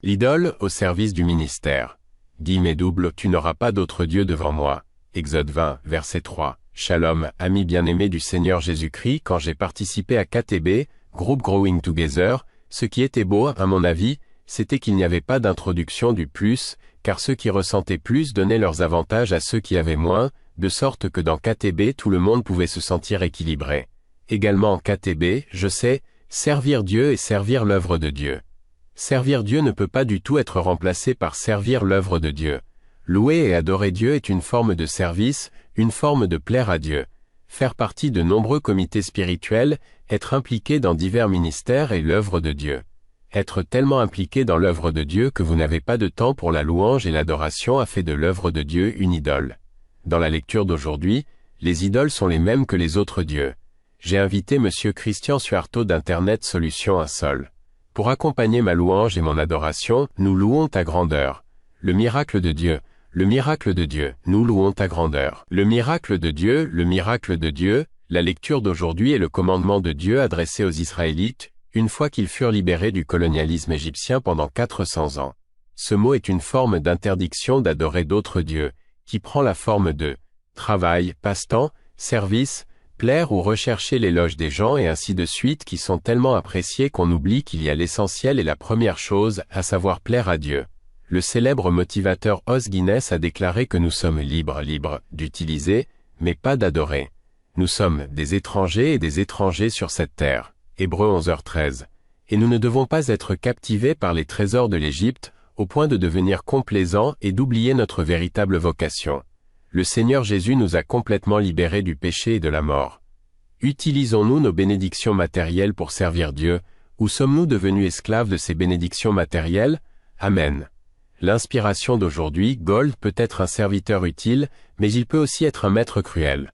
L'idole au service du ministère. Guillemets double, tu n'auras pas d'autre Dieu devant moi. Exode 20, verset 3. Shalom, amis bien-aimés du Seigneur Jésus-Christ, quand j'ai participé à KTB, Group Growing Together, ce qui était beau, à mon avis, c'était qu'il n'y avait pas d'introduction du plus, car ceux qui ressentaient plus donnaient leurs avantages à ceux qui avaient moins, de sorte que dans KTB tout le monde pouvait se sentir équilibré. Également en KTB, je sais, servir Dieu et servir l'œuvre de Dieu. Servir Dieu ne peut pas du tout être remplacé par servir l'œuvre de Dieu. Louer et adorer Dieu est une forme de service, une forme de plaire à Dieu. Faire partie de nombreux comités spirituels, être impliqué dans divers ministères est l'œuvre de Dieu. Être tellement impliqué dans l'œuvre de Dieu que vous n'avez pas de temps pour la louange et l'adoration a fait de l'œuvre de Dieu une idole. Dans la lecture d'aujourd'hui, les idoles sont les mêmes que les autres dieux. J'ai invité Monsieur Christian Suarto d'Internet Solutions 1 Sol. Pour accompagner ma louange et mon adoration, nous louons ta grandeur. Le miracle de Dieu, le miracle de Dieu, nous louons ta grandeur. Le miracle de Dieu, le miracle de Dieu, la lecture d'aujourd'hui est le commandement de Dieu adressé aux Israélites, une fois qu'ils furent libérés du colonialisme égyptien pendant 400 ans. Ce mot est une forme d'interdiction d'adorer d'autres dieux, qui prend la forme de travail, passe-temps, service, plaire ou rechercher l'éloge des gens et ainsi de suite qui sont tellement appréciés qu'on oublie qu'il y a l'essentiel et la première chose, à savoir plaire à Dieu. Le célèbre motivateur Os Guinness a déclaré que nous sommes libres d'utiliser, mais pas d'adorer. Nous sommes des étrangers et des étrangers sur cette terre. Hébreux 11h13. Et nous ne devons pas être captivés par les trésors de l'Égypte, au point de devenir complaisants et d'oublier notre véritable vocation. Le Seigneur Jésus nous a complètement libérés du péché et de la mort. Utilisons-nous nos bénédictions matérielles pour servir Dieu, ou sommes-nous devenus esclaves de ces bénédictions matérielles? Amen. L'inspiration d'aujourd'hui, Gold peut être un serviteur utile, mais il peut aussi être un maître cruel.